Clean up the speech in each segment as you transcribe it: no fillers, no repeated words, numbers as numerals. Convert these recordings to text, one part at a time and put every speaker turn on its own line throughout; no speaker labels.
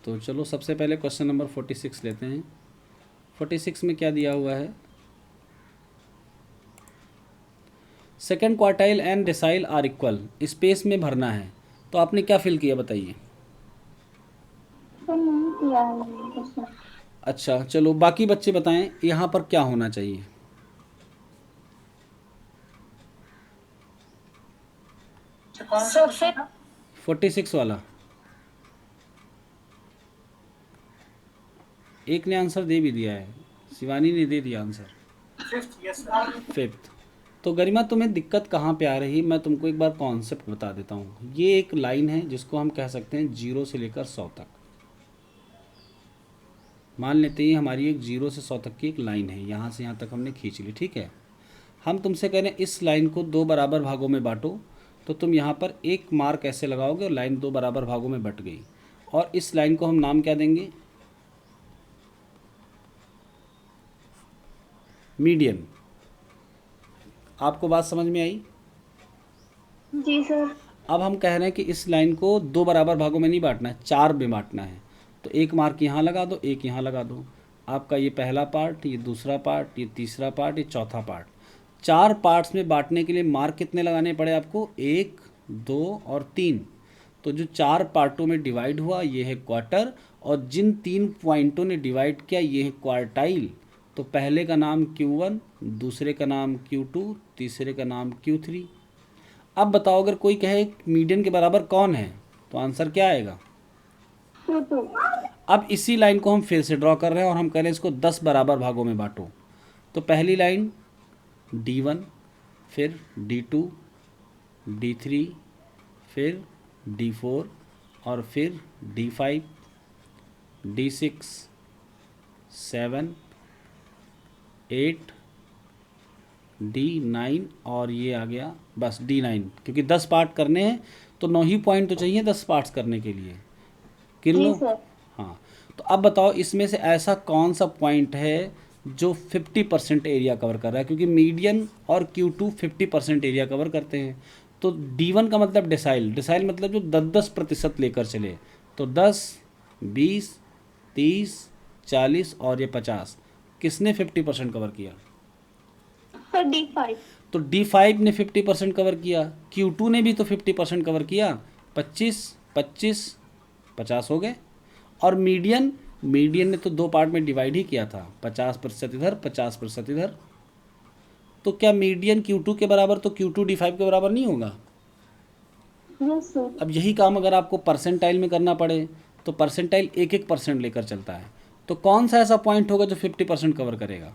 तो चलो सबसे पहले क्वेश्चन नंबर 46 लेते हैं। 46 में क्या दिया हुआ है? Second quartile and decile are equal, space में भरना है। तो आपने क्या फिल किया बताइए।
तो नहीं किया है ये क्वेश्चन।
अच्छा चलो बाकी बच्चे बताएं यहाँ पर क्या होना चाहिए।
सर फिर
46 वाला एक ने आंसर दे भी दिया है, शिवानी ने दे दिया आंसर। फिफ्थ। तो गरिमा तुम्हें दिक्कत कहाँ पे आ रही, मैं तुमको एक बार कॉन्सेप्ट बता देता हूँ। ये एक लाइन है जिसको हम कह सकते हैं 0 से लेकर 100 तक। मान लेते हैं हमारी एक 0 से 100 तक की एक लाइन है, यहाँ से यहाँ तक हमने खींच ली, ठीक है। हम तुमसे कह रहे हैं इस लाइन को 2 बराबर भागों में बांटो। तो तुम यहाँ पर एक मार्क ऐसे लगाओगे और लाइन 2 बराबर भागों में बट गई। और इस लाइन को हम नाम क्या देंगे? मीडियन। आपको बात समझ में आई?
जी सर।
अब हम कह रहे हैं कि इस लाइन को 2 बराबर भागों में नहीं बांटना है, 4 में बांटना है। तो एक मार्क यहाँ लगा दो, एक यहाँ लगा दो। आपका ये पहला पार्ट, ये दूसरा पार्ट, ये तीसरा पार्ट, ये चौथा पार्ट। 4 पार्ट्स में बांटने के लिए मार्क कितने लगाने पड़े आपको? 1, 2 और 3। तो जो 4 पार्टों में डिवाइड हुआ ये है क्वार्टर, और जिन 3 पॉइंटों ने डिवाइड किया ये है क्वार्टाइल। तो पहले का नाम Q1, दूसरे का नाम Q2, तीसरे का नाम Q3। अब बताओ अगर कोई कहे मीडियन के बराबर कौन है, तो आंसर क्या आएगा?
Q2।
अब इसी लाइन को हम फिर से ड्रॉ कर रहे हैं और हम कह रहे हैं इसको 10 बराबर भागों में बांटो। तो पहली लाइन D1, फिर D2, D3, फिर D4 और फिर D5, D6, 7, 8, D9 और ये आ गया बस D9, क्योंकि 10 पार्ट करने हैं तो 9 ही पॉइंट तो चाहिए 10 पार्ट्स करने के लिए। गिन
जी
लो।
सर।
हाँ। तो अब बताओ इसमें से ऐसा कौन सा पॉइंट है जो 50% एरिया कवर कर रहा है, क्योंकि मीडियन और Q2 50% एरिया कवर करते हैं। तो D1 का मतलब डेसाइल, डेसाइल मतलब जो 10-10% लेकर चले। तो 10, 20, 30, 40 और ये 50, किसने 50% कवर किया?
Sir D5।
तो D5 ने 50% कवर किया, Q2 ने भी तो 50% कवर किया। 25, 25, 50 हो गए। और मीडियन, मीडियन ने तो 2 पार्ट में डिवाइड ही किया था, 50% इधर, 50% इधर। तो क्या मीडियन Q2 के बराबर, तो Q2 D5 के बराबर नहीं होगा?
Yes sir.
अब यही काम अगर आपको परसेंटाइल में करना पड़े तो परसेंटाइल 1-1% लेकर चलता है। तो कौन सा ऐसा पॉइंट होगा जो 50% कवर करेगा?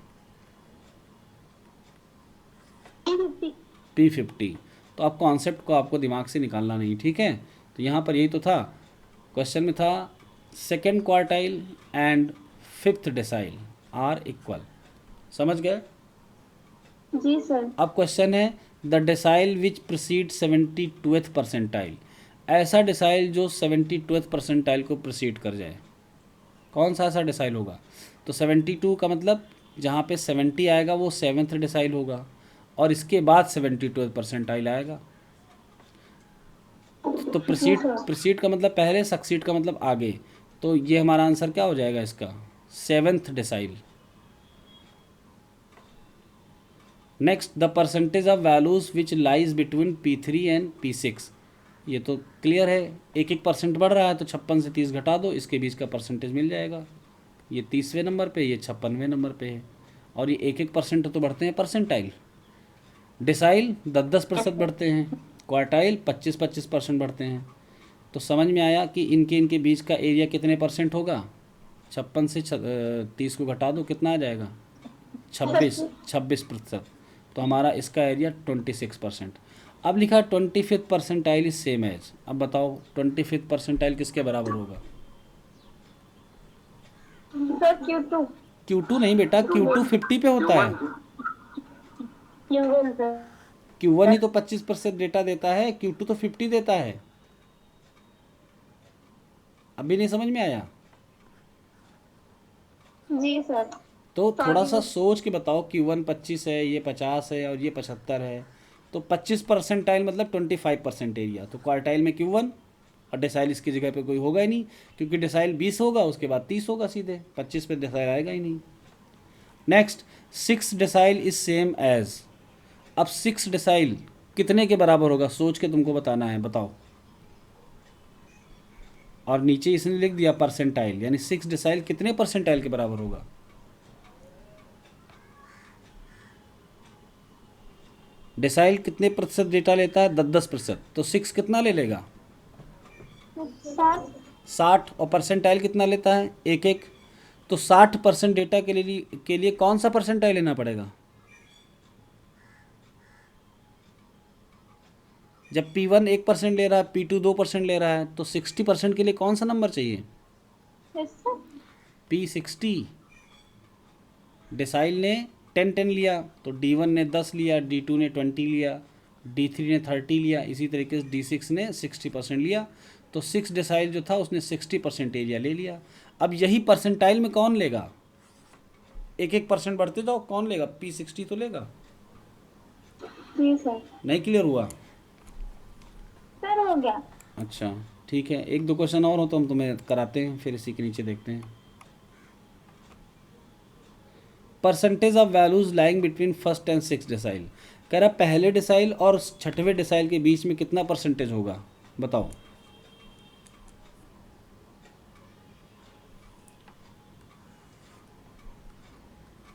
P50।
P50। तो आप कॉन्सेप्ट को आपको दिमाग से निकालना नहीं, ठीक है। तो यहाँ पर यही तो था, क्वेश्चन में था second quartile and fifth decile are equal. समझ गए?
जी सर।
अब क्वेश्चन है the decile which proceed 72th percentile. ऐसा डेसाइल जो 72th परसेंटाइल को प्रोसीड कर जाए, कौन सा ऐसा डेसाइल होगा? तो 72 का मतलब जहाँ पे 70 आएगा वो 7th डेसाइल होगा, और इसके बाद 72th परसेंटाइल आएगा। तो
जी
प्रोसीड,
सर।
प्रोसीड का मतलब पहले, सक्सीड का मतलब आगे। तो ये हमारा आंसर क्या हो जाएगा इसका? 7th decyl. Next the percentage of values which lies between P3 and P6। ये तो क्लियर है, 1-1% बढ़ रहा है तो 56 से 30 घटा दो, इसके बीच का परसेंटेज मिल जाएगा। ये 30वें नंबर पे, ये 56वें नंबर पे है। और ये 1-1% तो बढ़ते हैं परसेंटाइल। डिसाइल 10-10% बढ़ते हैं, क्वार्टाइल 25-25% बढ़ते हैं। तो समझ में आया कि इनके इनके बीच का एरिया कितने परसेंट होगा? 56 से 30 को घटा दो, कितना आ जाएगा? 26%। तो हमारा इसका एरिया 26%। अब लिखा 25th percentile is same as. अब बताओ 25th परसेंटाइल किसके बराबर होगा?
Sir Q2।
Q2 नहीं बेटा, Q2 50 पे होता है।
Q1 sir.
Q1 ही तो 25% डेटा देता है, Q2 तो 50 देता है। अभी नहीं समझ में आया?
जी सर।
तो थोड़ा
सॉरी
सा
सर।
सोच के बताओ, Q1 25 है, ये 50 है और ये 75 है। तो 25 परसेंटाइल मतलब 25% एरिया। तो क्वार्टाइल में Q1, और डेसाइल इसकी जगह पे कोई होगा ही नहीं, क्योंकि डेसाइल 20 होगा, उसके बाद 30 होगा सीधे, 25 पे डेसाइल आएगा ही नहीं। Next, 6 decile is same as. अब 6 डेसाइल कितने के बराबर होगा, सोच के तुमको बताना है, बताओ। और नीचे इसने लिख दिया परसेंटाइल, यानी 6 डेसाइल कितने परसेंटाइल के बराबर होगा। डेसाइल कितने प्रतिशत डेटा लेता है, 10-10%, तो 6 कितना ले लेगा,
60।
60। और परसेंटाइल कितना लेता है, 1-1। तो 60% डेटा के लिए कौन सा परसेंटाइल लेना पड़ेगा। जब P1 1% ले रहा है, P2 2% ले रहा है, तो 60% के लिए कौन सा नंबर चाहिए,
यस सर।
P60। डेसाइल ने 10-10 लिया, तो D1 ने 10 लिया, D2 ने 20 लिया, D3 ने 30 लिया, इसी तरीके से D6 ने 60% लिया। तो 6 डेसाइल जो था उसने 60% एरिया ले लिया। अब यही परसेंटाइल में कौन लेगा, 1-1% बढ़ते जाओ, कौन लेगा, P60 तो लेगा।
जी सर।
नहीं क्लियर हुआ।
सर हो गया।
अच्छा ठीक है, 1-2 क्वेश्चन और हो तो हम तुम्हें कराते हैं, फिर इसी के नीचे देखते हैं। Percentage of values lying between first and 6 decyl. कह रहा पहले डेसाइल और 6वें डेसाइल के बीच में कितना परसेंटेज होगा, बताओ।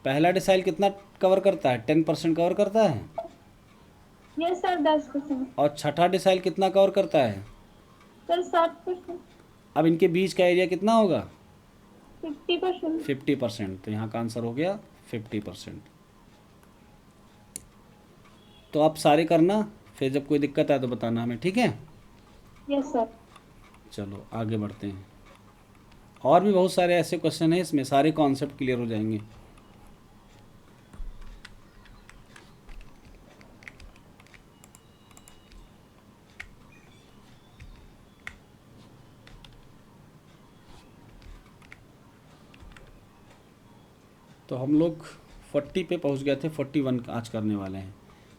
पहला डेसाइल कितना कवर करता है, 10% कवर करता है।
Yes sir, 10%।
और छठा डेसाइल कितना कवर करता है,
सर 60%।
अब इनके बीच का एरिया कितना होगा,
50%।
50%। तो यहाँ का आंसर हो गया 50%। तो आप सारे करना, फिर जब कोई दिक्कत आए तो बताना हमें, ठीक है।
Yes sir.
चलो आगे बढ़ते हैं, और भी बहुत सारे ऐसे क्वेश्चन हैं, इसमें सारे कॉन्सेप्ट क्लियर हो जाएंगे। तो हम लोग 40 पे पहुंच गए थे, 41 आज करने वाले हैं।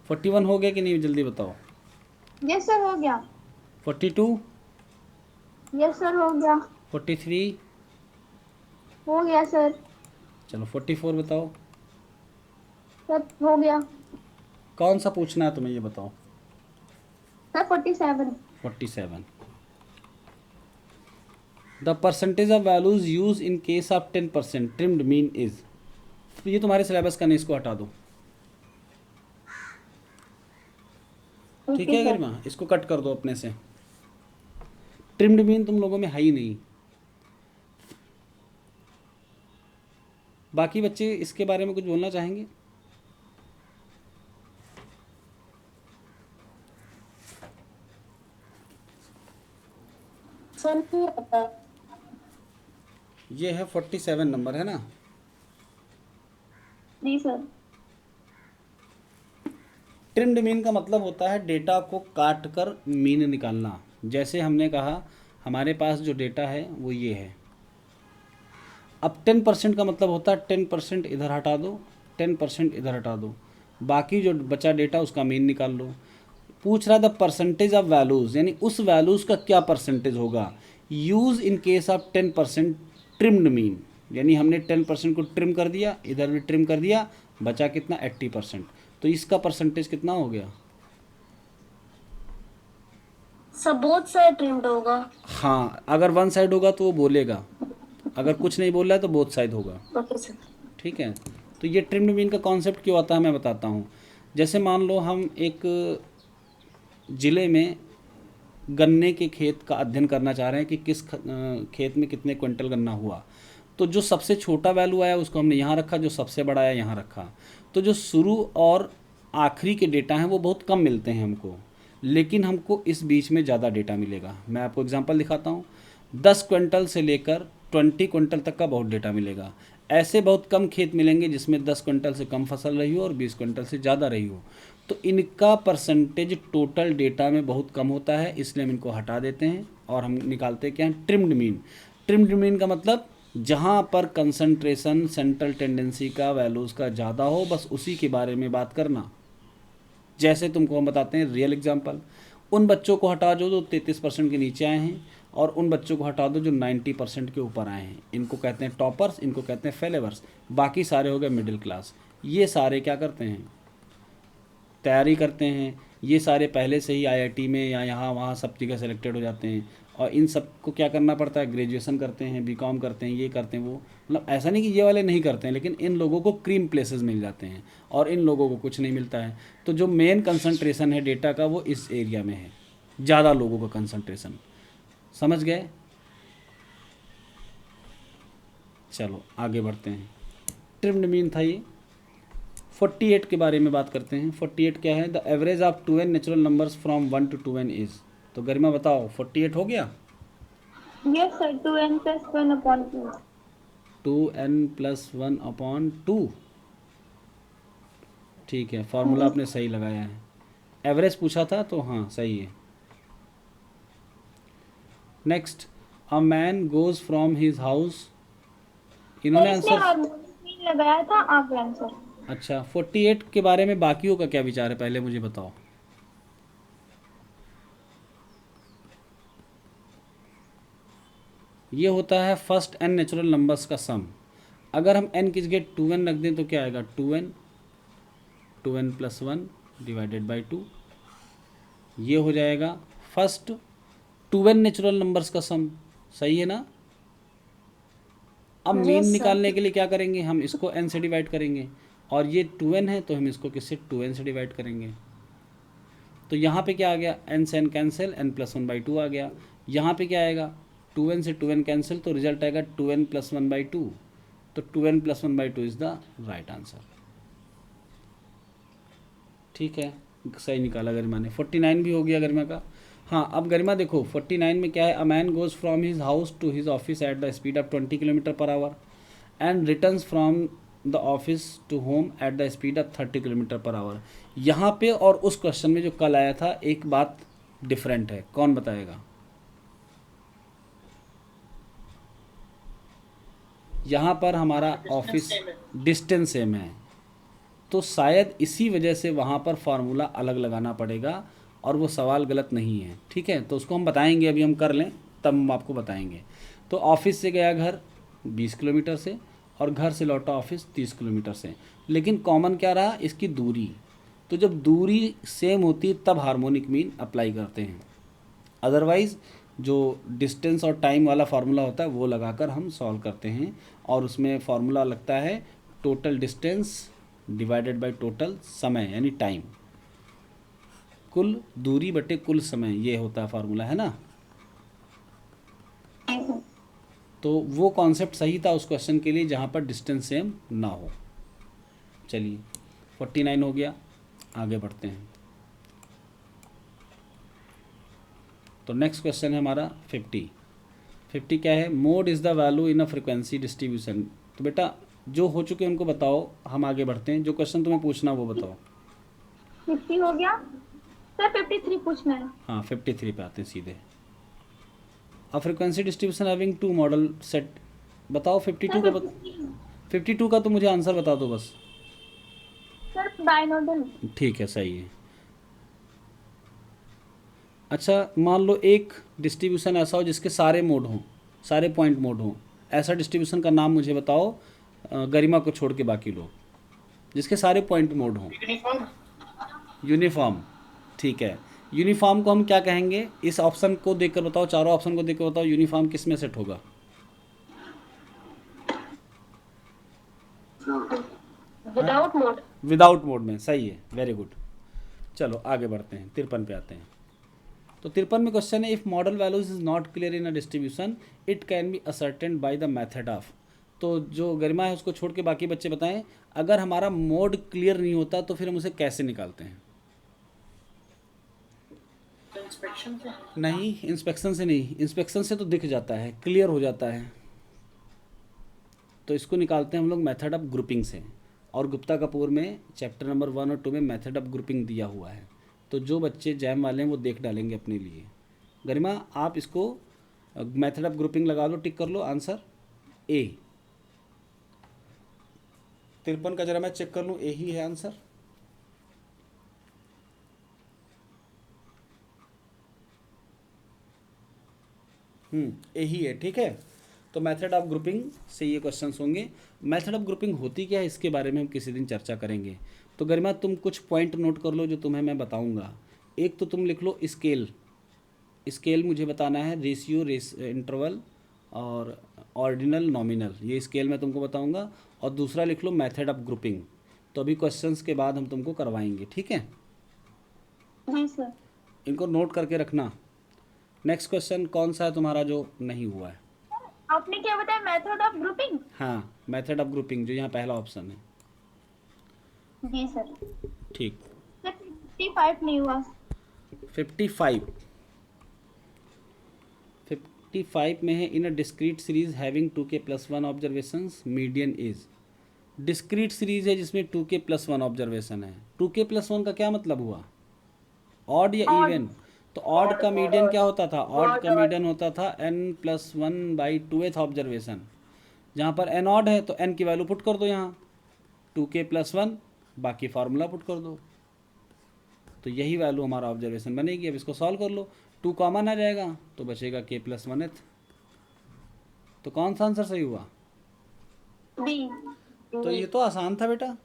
41 हो गया कि नहीं, जल्दी बताओ।
यस सर हो गया।
42,
यस सर हो गया।
43,
हो गया सर।
चलो 44 बताओ।
सर हो गया।
कौन सा पूछना है तुम्हें, ये बताओ।
Sir 47।
47। The percentage of values use in case of 10% trimmed mean is. ये तुम्हारे सिलेबस का नहीं, इसको हटा दो, ठीक है गरिमा, इसको कट कर दो अपने से। ट्रिम्ड मीन तुम लोगों में है ही नहीं। बाकी बच्चे इसके बारे में कुछ बोलना चाहेंगे।
सर
ये है 47 नंबर, है ना।
जी सर।
ट्रिम्ड मीन का मतलब होता है डेटा को काट कर मीन निकालना। जैसे हमने कहा हमारे पास जो डेटा है वो ये है। अब 10% का मतलब होता है 10% इधर हटा दो, 10% इधर हटा दो, बाकी जो बचा डेटा उसका मीन निकाल लो। पूछ रहा था परसेंटेज ऑफ वैल्यूज़, यानी उस वैल्यूज़ का क्या परसेंटेज होगा use in case of 10% trimmed mean. यानी हमने 10% को ट्रिम कर दिया, इधर भी ट्रिम कर दिया, बचा कितना 80%। तो इसका परसेंटेज कितना हो गया,
सब बोथ साइड ट्रिम्ड होगा।
हाँ अगर वन साइड होगा तो वो बोलेगा, अगर कुछ नहीं बोल रहा है तो बोथ साइड होगा,
ओके सर।
ठीक है। तो ये ट्रिम्ड मीन का कॉन्सेप्ट क्यों आता है मैं बताता हूँ। जैसे मान लो हम एक ज़िले में गन्ने के खेत का अध्ययन करना चाह रहे हैं कि किस खेत में कितने क्विंटल गन्ना हुआ। तो जो सबसे छोटा वैल्यू आया उसको हमने यहाँ रखा, जो सबसे बड़ा आया यहाँ रखा। तो जो शुरू और आखिरी के डेटा हैं वो बहुत कम मिलते हैं हमको, लेकिन हमको इस बीच में ज़्यादा डेटा मिलेगा। मैं आपको एग्जांपल दिखाता हूँ। 10 क्विंटल से लेकर 20 क्विंटल तक का बहुत डेटा मिलेगा। ऐसे बहुत कम खेत मिलेंगे जिसमें 10 क्विंटल से कम फसल रही हो और 20 क्विंटल से ज़्यादा रही हो। तो इनका परसेंटेज टोटल डेटा में बहुत कम होता है, इसलिए हम इनको हटा देते हैं और हम निकालते क्या हैं, ट्रिम्ड मीन। ट्रिम्ड मीन का मतलब जहाँ पर कंसंट्रेशन सेंट्रल टेंडेंसी का वैल्यूज़ का ज़्यादा हो, बस उसी के बारे में बात करना। जैसे तुमको हम बताते हैं रियल एग्जांपल, उन बच्चों को हटा दो जो 33% के नीचे आए हैं, और उन बच्चों को हटा दो जो 90% के ऊपर आए हैं। इनको कहते हैं टॉपर्स, इनको कहते हैं फेलेवर्स। बाकी सारे हो गए मिडिल क्लास। ये सारे क्या करते हैं, तैयारी करते हैं। ये सारे पहले से ही आईआईटी में या यहाँ वहाँ सब जगह सेलेक्टेड हो जाते हैं, और इन सबको क्या करना पड़ता है, ग्रेजुएशन करते हैं, बीकॉम करते हैं, ये करते हैं वो। मतलब ऐसा नहीं कि ये वाले नहीं करते हैं, लेकिन इन लोगों को क्रीम प्लेसेस मिल जाते हैं और इन लोगों को कुछ नहीं मिलता है। तो जो मेन कंसंट्रेशन है डेटा का वो इस एरिया में है, ज़्यादा लोगों का कंसंट्रेशन। समझ गए? चलो आगे बढ़ते हैं। ट्रिम्ड मीन था ये। 48 के बारे में बात करते हैं। 48 क्या है? The average of 2n natural numbers from 1 to 2n is. तो गरिमा बताओ 48 हो गया?
Yes sir, 2n plus 1 upon 2.
2n plus 1 upon 2। ठीक है, फार्मूला आपने सही लगाया है। एवरेज पूछा था तो हाँ सही है। Next, a man goes from his house. इन्होंने
इसमें
आंसर,
हार्मोनिक मीन लगाया था, आप आंसर।
अच्छा 48 के बारे में बाकियों का क्या विचार है, पहले मुझे बताओ। ये होता है फर्स्ट n नेचुरल नंबर्स का सम। अगर हम n की जगह 2n रख दें तो क्या आएगा, 2n प्लस 1 डिवाइडेड बाई 2। ये हो जाएगा फर्स्ट 2n नेचुरल नंबर्स का सम। सही है ना? अब मीन
Yes, sir.
निकालने के लिए क्या करेंगे, हम इसको n से डिवाइड करेंगे, और ये 2n है तो हम इसको किससे, 2n से डिवाइड करेंगे। तो यहाँ पे क्या आ गया, n से n cancel, n plus 1 by 2 आ गया। यहाँ पे क्या आएगा, 2n से 2n कैंसिल, तो रिजल्ट आएगा 2n प्लस 1 बाई 2। तो 2n plus 1 by 2 is the right answer. ठीक है, सही निकाला गरिमा ने। 49 भी हो गया गरिमा का। हाँ, अब गरिमा देखो 49 में क्या है, a man goes from his house to his office at the speed of 20 kilometer per hour and returns from the office to home at the speed of 30 kilometer per hour. यहाँ पे और उस क्वेश्चन में जो कल आया था एक बात डिफरेंट है, कौन बताएगा? यहाँ पर हमारा ऑफिस डिस्टेंस सेम है, तो शायद इसी वजह से वहाँ पर फार्मूला अलग लगाना पड़ेगा, और वो सवाल गलत नहीं है। ठीक है, तो उसको हम बताएंगे, अभी हम कर लें तब हम आपको बताएंगे। तो ऑफिस से गया घर 20 किलोमीटर से, और घर से लौटा ऑफिस 30 किलोमीटर से, लेकिन कॉमन क्या रहा, इसकी दूरी। तो जब दूरी सेम होती है तब हार्मोनिक मीन अप्लाई करते हैं, अदरवाइज़ जो डिस्टेंस और टाइम वाला फार्मूला होता है वो लगाकर हम सॉल्व करते हैं, और उसमें फार्मूला लगता है total distance divided by total समय, यानी टाइम। कुल दूरी बटे कुल समय, ये होता है फार्मूला, है ना? तो वो कॉन्सेप्ट सही था उस क्वेश्चन के लिए जहाँ पर डिस्टेंस सेम ना हो। चलिए 49 हो गया, आगे बढ़ते हैं। तो नेक्स्ट क्वेश्चन है हमारा 50। 50 क्या है, mode is the value in a frequency distribution. तो बेटा जो हो चुके उनको बताओ, हम आगे बढ़ते हैं। जो क्वेश्चन तुम्हें पूछना वो बताओ।
50 हो गया सर, 53 पूछना है।
हाँ 53 पे आते हैं सीधे। अब frequency distribution having two model set. बताओ 52 का 52 का तो मुझे आंसर बता दो बस।
सर बाइनोडल।
ठीक है, सही है। अच्छा मान लो एक डिस्ट्रीब्यूशन ऐसा हो जिसके सारे मोड हों, सारे पॉइंट मोड हों, ऐसा डिस्ट्रीब्यूशन का नाम मुझे बताओ, गरिमा को छोड़ के बाकी लोग, जिसके सारे पॉइंट मोड हों। यूनिफॉर्म। ठीक है, यूनिफॉर्म को हम क्या कहेंगे, इस ऑप्शन को देखकर बताओ, चारों ऑप्शन को देखकर बताओ यूनिफॉर्म किस में सेट होगा।
Without mode.
विदाउट मोड में, सही है, वेरी गुड। चलो आगे बढ़ते हैं, 53 पे आते हैं। तो 53 में क्वेश्चन है, if model values is not clear in a distribution it can be ascertain by the method of. तो जो गरिमा है उसको छोड़ के बाकी बच्चे बताएं, अगर हमारा मोड क्लियर नहीं होता तो फिर हम उसे कैसे निकालते हैं? इंस्पेक्शन से नहीं, इंस्पेक्शन से नहीं, इंस्पेक्शन से तो दिख जाता है, क्लियर हो जाता है। तो इसको निकालते हैं हम लोग मेथड ऑफ ग्रुपिंग से, और गुप्ता कपूर में चैप्टर नंबर 1 और 2 में मेथड ऑफ ग्रुपिंग दिया हुआ है। तो जो बच्चे जैम वाले हैं वो देख डालेंगे अपने लिए। गरिमा आप इसको मेथड ऑफ ग्रुपिंग लगा लो, टिक कर लो, आंसर ए। 53 का जरा मैं चेक कर लूँ, ए ही है आंसर। यही है, ठीक है। तो मेथड ऑफ ग्रुपिंग से ये क्वेश्चंस होंगे। मेथड ऑफ ग्रुपिंग होती क्या है इसके बारे में हम किसी दिन चर्चा करेंगे। तो गरिमा तुम कुछ पॉइंट नोट कर लो जो तुम्हें मैं बताऊंगा। एक तो तुम लिख लो स्केल। स्केल मुझे बताना है रेशियो, इंटरवल और ऑर्डिनल, नॉमिनल, ये स्केल मैं तुमको बताऊंगा। और दूसरा लिख लो मेथड ऑफ ग्रुपिंग। तो अभी क्वेश्चंस के बाद हम तुमको करवाएंगे, ठीक है।
जी सर।
इनको नोट करके रखना। नेक्स्ट क्वेश्चन कौन सा है तुम्हारा जो नहीं हुआ है?
आपने क्या बताया, मेथड ऑफ ग्रुपिंग?
हाँ, मेथड ऑफ ग्रुपिंग जो यहाँ पहला ऑप्शन है।
जी सर।
ठीक।
सर 55 नहीं हुआ।
55। 55 में है in a discrete series having 2k+1 observations median is. Discrete series है जिसमें 2k+1 ऑब्जर्वेशन है। 2k+1 का क्या मतलब हुआ? ऑड या
Odd।
इवन? तो ऑड का मीडियन क्या होता था? ऑड का मीडियन होता था n+1/2th ऑब्जर्वेशन। जहाँ पर n ऑड है तो n की वैल्यू पुट कर दो यहाँ 2k+1, बाकी फार्मूला पुट कर दो, तो यही वैल्यू हमारा ऑब्जर्वेशन बनेगी। अब इसको सॉल्व कर लो, 2 कॉमन आ जाएगा तो बचेगा k+1th। तो कौन सा आंसर सही हुआ?
बी।
तो ये तो आसान था बेटा।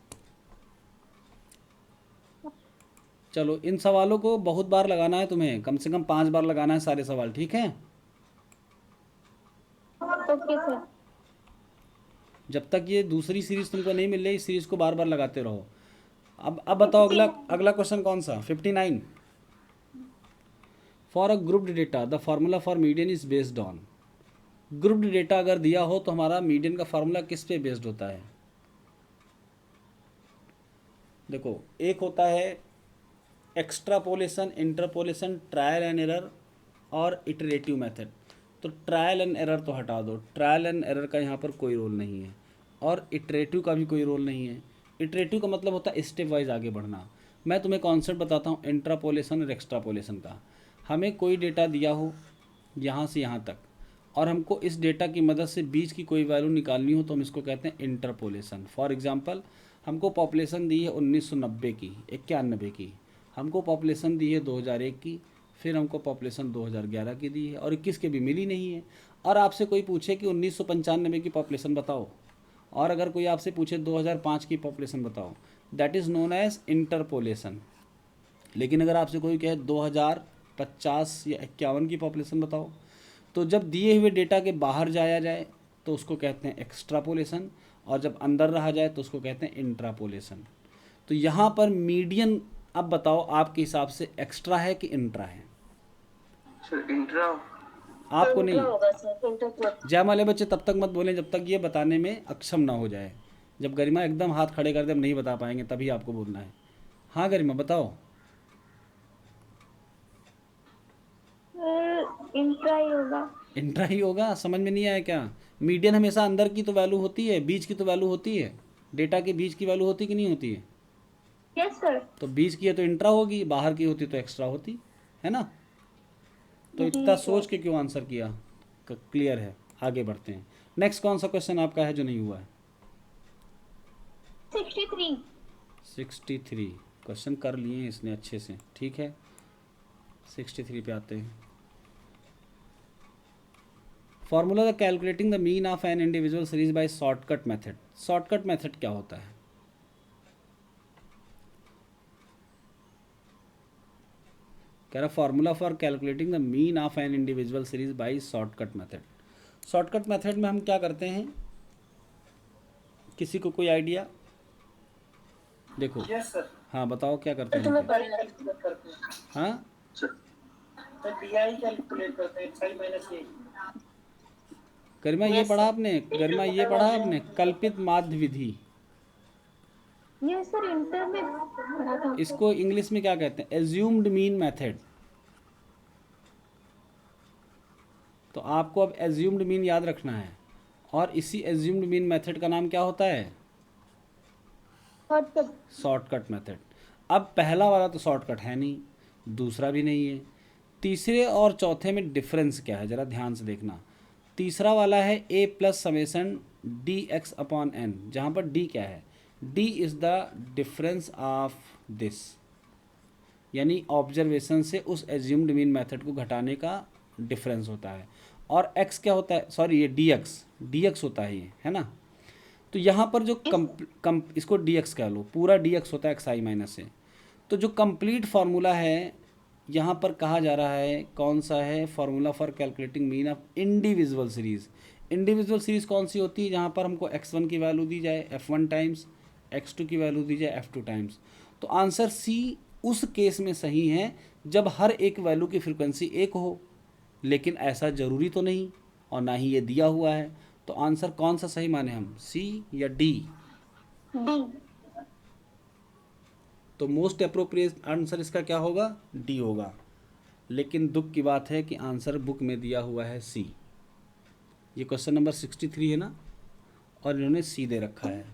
चलो, इन सवालों को बहुत बार लगाना है तुम्हें, कम से कम 5 बार लगाना है सारे सवाल, ठीक है।
Okay sir.
जब तक ये दूसरी सीरीज तुमको नहीं मिल रही, इस सीरीज को बार बार लगाते रहो। अब बताओ अगला अगला क्वेश्चन कौन सा? 59। For a grouped data the formula for median is based on. Grouped data अगर दिया हो तो हमारा मीडियन का फार्मूला किस पे बेस्ड होता है? देखो, एक होता है extrapolation, interpolation, trial and error और इटरेटिव मेथड। तो ट्रायल एंड एरर तो हटा दो, ट्रायल एंड एरर का यहाँ पर कोई रोल नहीं है, और इटरेटिव का भी कोई रोल नहीं है। इटरेटिव का मतलब होता है स्टेप वाइज आगे बढ़ना। मैं तुम्हें कॉन्सेप्ट बताता हूँ इंट्रापोलेशन और एक्स्ट्रापोलेशन का। हमें कोई डेटा दिया हो यहाँ से यहाँ तक, और हमको इस डेटा की मदद से बीच की कोई वैल्यू निकालनी हो तो हम इसको कहते हैं इंटरपोलेशन। फॉर एग्जांपल, हमको पॉपुलेशन दी है 1990 की, 91 की, हमको पॉपुलेशन दी है 2001 की, फिर हमको पॉपुलेशन 2011 की दी है, और 21 के भी मिली नहीं है। और आपसे कोई पूछे कि 1995 की पॉपुलेशन बताओ, और अगर कोई आपसे पूछे 2005 की पॉपुलेशन बताओ, that is known as interpolation. लेकिन अगर आपसे कोई कहे 2050 या 51 की पॉपुलेशन बताओ, तो जब दिए हुए डेटा के बाहर जाया जाए तो उसको कहते हैं एक्स्ट्रापोलेशन, और जब अंदर रहा जाए तो उसको कहते हैं इंट्रापोलेशन। तो यहाँ पर मीडियन, अब बताओ आपके हिसाब से एक्स्ट्रा है कि इंट्रा है?
Sir intra.
आपको नहीं।
होगा सर, इंटर।
जयमाले बच्चे तब तक मत बोलें जब तक ये बताने में अक्षम ना हो जाए। जब गरिमा एकदम हाथ खड़े कर दे हम नहीं बता पाएंगे तभी आपको बोलना है। हाँ गरिमा बताओ।
इंट्रा ही होगा।
इंट्रा ही होगा? समझ में नहीं आया क्या? मीडियन हमेशा अंदर की तो वैल्यू होती है, बीच की तो वैल्यू होती है, डेटा के बीच की वैल्यू होती कि नहीं होती है?
Yes sir.
तो बीच की है तो इंट्रा होगी, बाहर की होती तो एक्स्ट्रा होती है ना। तो इतना सोच के क्यों आंसर किया? क्लियर है, आगे बढ़ते हैं। नेक्स्ट कौन सा क्वेश्चन आपका है जो नहीं हुआ है?
63।
63 क्वेश्चन कर लिए हैं इसने अच्छे से, ठीक है। 63 पे आते हैं। Formula the calculating the mean of an individual series by shortcut method. Shortcut method क्या होता है? कह रहा formula for calculating the mean of an individual series by shortcut method. Shortcut method में हम क्या करते हैं? किसी को कोई आइडिया? देखो।
Yes sir.
हाँ बताओ क्या करते हैं? हाँ
DI कैलकुलेट करते हैं, XI माइनस ए।
गरिमा ये पढ़ा आपने? गरिमा ये पढ़ा आपने कल्पित माध्य विधि?
यस सर, इंटर में पढ़ा था।
इसको इंग्लिश में क्या कहते हैं? Assumed mean method. तो आपको अब एज्यूम्ड मीन याद रखना है, और इसी एज्यूम्ड मीन मेथड का नाम क्या होता है? Shortcut method. अब पहला वाला तो शॉर्टकट है नहीं, दूसरा भी नहीं है, तीसरे और चौथे में डिफरेंस क्या है जरा ध्यान से देखना। तीसरा वाला है a प्लस समेसन dx/n, जहाँ पर d क्या है? d is the difference of this, यानी ऑब्जर्वेशन से उस एज्यूम्ड मीन मेथड को घटाने का डिफरेंस होता है। और x क्या होता है, सॉरी ये dx होता है ये, है ना। तो यहाँ पर जो इसको dx कह लो, पूरा dx होता है xi माइनस से। तो जो कंप्लीट फार्मूला है यहाँ पर कहा जा रहा है कौन सा है, formula for calculating mean of individual series. Individual series कौन सी होती है, जहाँ पर हमको x1 की वैल्यू दी जाए f1 टाइम्स, x2 की वैल्यू दी जाए f2 टाइम्स। तो आंसर सी उस केस में सही है जब हर एक वैल्यू की फ्रिक्वेंसी एक हो, लेकिन ऐसा ज़रूरी तो नहीं और ना ही ये दिया हुआ है। तो आंसर कौन सा सही माने हम, सी या डी।
डी।
तो मोस्ट अप्रोप्रिएट आंसर इसका क्या होगा, डी होगा। लेकिन दुख की बात है कि आंसर बुक में दिया हुआ है सी। ये क्वेश्चन नंबर 63 है ना, और इन्होंने सी दे रखा है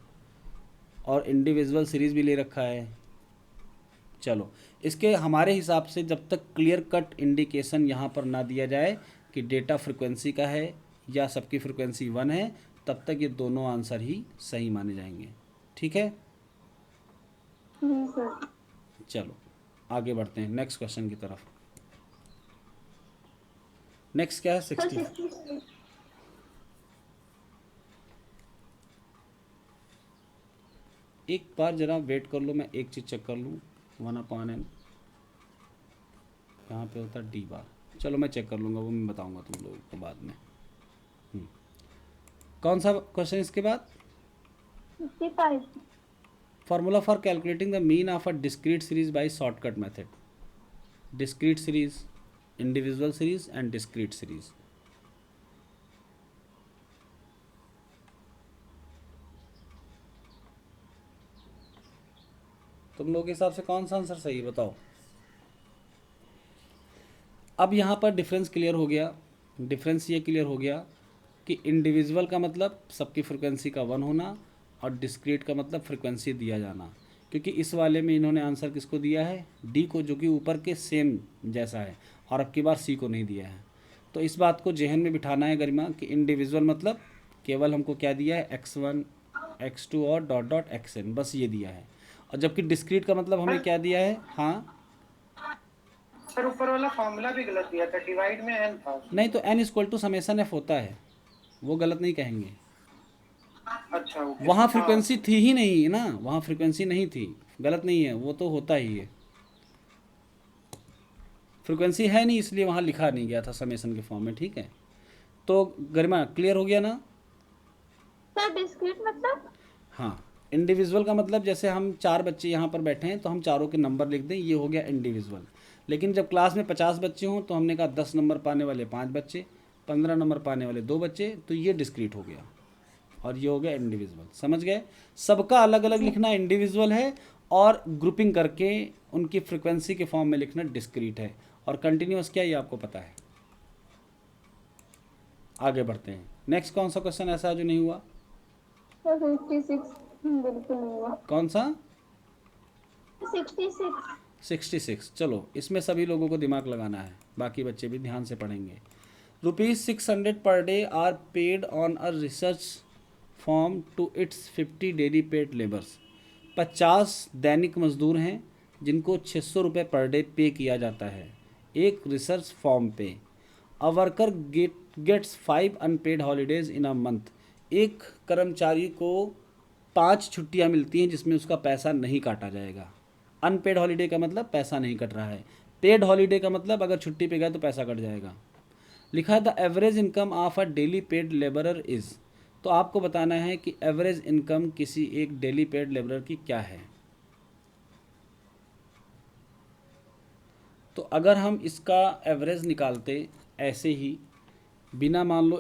और इंडिविजुअल सीरीज़ भी ले रखा है। चलो, इसके हमारे हिसाब से जब तक क्लियर कट इंडिकेशन यहाँ पर ना दिया जाए कि डेटा फ्रिक्वेंसी का है या सबकी फ्रिक्वेंसी 1 है, तब तक ये दोनों आंसर ही सही माने जाएंगे। ठीक है,
जी सर।
चलो आगे बढ़ते हैं नेक्स्ट क्वेश्चन की तरफ। नेक्स्ट क्या है,
सर
60।
66।
एक बार जरा वेट कर लो, मैं एक चीज़ चेक कर लूँ। 1/n यहाँ पे होता है डी बार। चलो मैं चेक कर लूँगा, वो मैं बताऊँगा तुम लोगों को बाद में। कौन सा क्वेश्चन इसके बाद,
65।
Formula for calculating the mean of a discrete series by shortcut method. Discrete series, individual series and discrete series. तुम लोगों के हिसाब से कौन सा आंसर सही है बताओ। अब यहाँ पर डिफरेंस क्लियर हो गया। डिफरेंस ये क्लियर हो गया कि इंडिविजुअल का मतलब सबकी फ्रिक्वेंसी का 1 होना और डिस्क्रीट का मतलब फ्रिक्वेंसी दिया जाना। क्योंकि इस वाले में इन्होंने आंसर किसको दिया है, डी को, जो कि ऊपर के सेम जैसा है, और अब की बार सी को नहीं दिया है। तो इस बात को जहन में बिठाना है गरिमा कि इंडिविजुअल मतलब केवल हमको क्या दिया है, x1 x2 और डॉट डॉट xn, बस ये दिया है। और जबकि डिस्क्रीट का मतलब हमें क्या दिया है, हाँ
सर ऊपर वाला फॉर्मूला भी गलत दिया था, डिवाइड में n था।
नहीं, तो n equal to summation f होता है, वो गलत नहीं कहेंगे।
अच्छा ओके।
वहाँ फ्रिक्वेंसी थी ही नहीं ना, वहाँ फ्रिक्वेंसी नहीं थी, गलत नहीं है, वो तो होता ही है। फ्रिक्वेंसी है नहीं, इसलिए वहाँ लिखा नहीं गया था समेसन के फॉर्म में। ठीक है, तो गरिमा क्लियर हो गया ना।
सर डिस्क्रीट मतलब?
हाँ, इंडिविजुअल का मतलब जैसे हम 4 बच्चे यहाँ पर बैठे हैं तो हम चारों के नंबर लिख दें, ये हो गया इंडिविजुअल। लेकिन जब क्लास में 50 बच्चे हों तो हमने कहा 10 नंबर पाने वाले 5 बच्चे, 15 नंबर पाने वाले 2 बच्चे, तो ये डिस्क्रीट हो गया और ये हो गया इंडिविजुअल। समझ गए, सबका अलग अलग लिखना इंडिविजुअल है और ग्रुपिंग करके उनकी फ्रिक्वेंसी के फॉर्म में लिखना डिस्क्रीट है। और कंटिन्यूअस क्या, ये आपको पता है। आगे बढ़ते हैं। नेक्स्ट कौन सा क्वेश्चन ऐसा है जो नहीं हुआ,
सर 56 बिल्कुल नहीं हुआ।
कौन सा,
66।
66। चलो इसमें सभी लोगों को दिमाग लगाना है, बाकी बच्चे भी ध्यान से पढ़ेंगे। ₹600 per day are paid on a research farm to its 50 daily paid labours. 50 दैनिक मजदूर हैं जिनको 600 रुपये पर डे पे किया जाता है एक रिसर्च फॉर्म पे। A worker gets 5 unpaid holidays in a month. एक कर्मचारी को 5 छुट्टियां मिलती हैं जिसमें उसका पैसा नहीं काटा जाएगा। अनपेड हॉलीडे का मतलब पैसा नहीं कट रहा है, पेड हॉलीडे का मतलब अगर छुट्टी पे गए तो पैसा कट जाएगा। लिखा है the average income of a daily paid labourer is. तो आपको बताना है कि एवरेज इनकम किसी एक डेली पेड लेबरर की क्या है। तो अगर हम इसका एवरेज निकालते ऐसे ही बिना, मान लो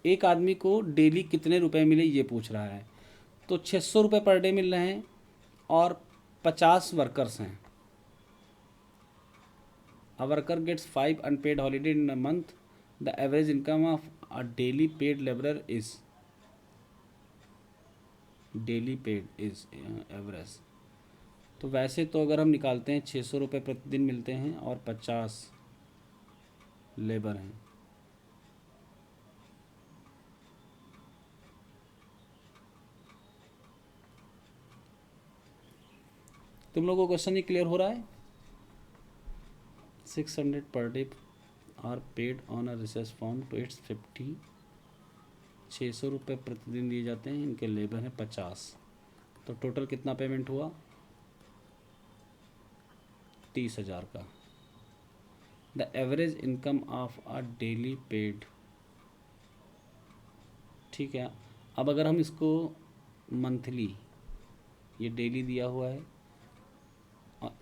एक आदमी को डेली कितने रुपए मिले ये पूछ रहा है, तो 600 रुपये पर डे मिल रहे हैं और 50 वर्कर्स हैं। A worker gets 5 unpaid holiday in a month. The average income of a daily paid laborer is average। तो वैसे तो अगर हम निकालते हैं 600 रुपये प्रतिदिन मिलते हैं और 50 लेबर हैं, तुम लोगों को क्वेश्चन ये क्लियर हो रहा है। 600 per day are paid on a research farm to its 50। 600 रुपये प्रतिदिन दिए जाते हैं, इनके लेबर हैं 50। तो टोटल कितना पेमेंट हुआ? 30,000 का। The average income of a daily paid, ठीक है। अब अगर हम इसको मंथली, ये डेली दिया हुआ है,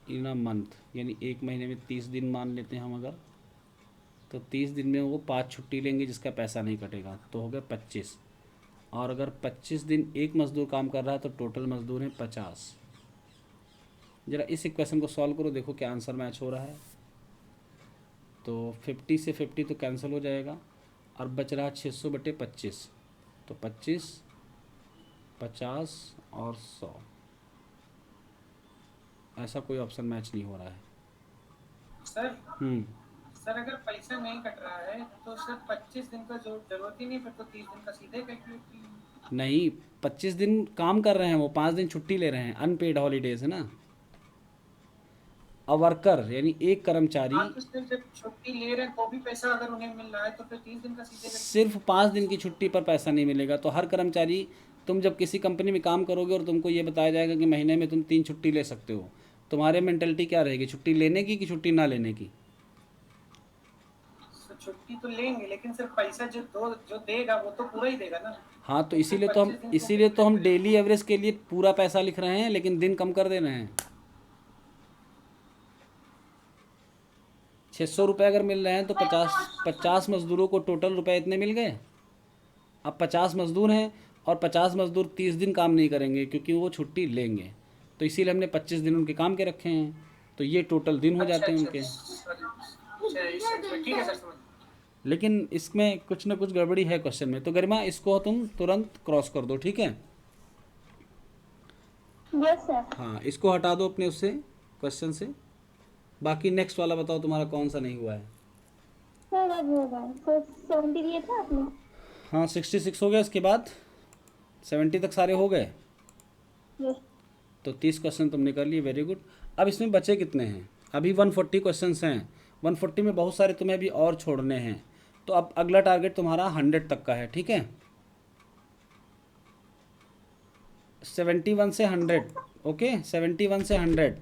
इन अ मंथ यानी एक महीने में 30 दिन मान लेते हैं हम अगर, तो 30 दिन में वो 5 छुट्टी लेंगे जिसका पैसा नहीं कटेगा, तो हो गया 25। और अगर 25 दिन एक मज़दूर काम कर रहा है तो टोटल मज़दूर हैं 50। ज़रा इस इक्वेशन को सॉल्व करो, देखो क्या आंसर मैच हो रहा है। तो 50 से 50 तो कैंसिल हो जाएगा और बच रहा 600/25, तो 25, 50 और 100। ऐसा कोई ऑप्शन मैच नहीं हो रहा है।
सर
हम्म
सर अगर पैसा नहीं कट रहा है तो सर 25 दिन का जो जरूरत ही नहीं, फिर तो 30 दिन का सीधे कैलकुलेट।
नहीं, 25 दिन काम कर रहे हैं, वो 5 दिन छुट्टी ले रहे हैं, अनपेड हॉलीडेज है ना। अ वर्कर यानी एक कर्मचारी
हाँ तो सर जब छुट्टी ले रहे हैं तो भी पैसा अगर उन्हें मिल रहा है तो फिर 30 दिन का सीधे
सिर्फ 5 दिन की छुट्टी पर पैसा नहीं मिलेगा। तो हर कर्मचारी, तुम जब किसी कंपनी में काम करोगे और तुमको ये बताया जाएगा कि महीने में तुम 3 छुट्टी ले सकते हो, तुम्हारे मेंटेलिटी क्या रहेगी, छुट्टी लेने की कि छुट्टी ना लेने की?
तो छुट्टी तो लेंगे, लेकिन सर पैसा जो देगा वो तो पूरा ही देगा ना।
हाँ, तो
फिर 25 दिन
इसीलिए तो हम डेली एवरेज के लिए पूरा पैसा लिख रहे हैं, लेकिन दिन कम कर दे रहे हैं। 600 रुपये अगर मिल रहे हैं तो 50 मज़दूरों को टोटल रुपए इतने मिल गए। अब 50 मज़दूर हैं और 50 मज़दूर 30 दिन काम नहीं करेंगे क्योंकि वो छुट्टी लेंगे, तो इसीलिए हमने 25 दिन उनके काम के रखे हैं, तो ये टोटल दिन हो जाते हैं उनके।
ठीक है सर, समझ।
लेकिन इसमें कुछ ना कुछ गड़बड़ी है क्वेश्चन में, तो गरिमा इसको तुम तुरंत क्रॉस कर दो, ठीक है।
Yes sir.
हाँ, इसको हटा दो अपने उससे क्वेश्चन से। बाकी नेक्स्ट वाला बताओ तुम्हारा कौन सा नहीं हुआ है।
सर अब होगा, सर 70 दिए थे आपने।
हाँ, 66 हो गया, इसके बाद 70 तक सारे हो गए,
यस।
तो 30 क्वेश्चन तुमने कर लिए, वेरी गुड। अब इसमें बचे कितने हैं? अभी 140 क्वेश्चंस हैं, 140 में बहुत सारे तुम्हें अभी और छोड़ने हैं, तो अब अगला टारगेट तुम्हारा 100 तक का है, ठीक है। 71 से 100, ओके, 71 से 100।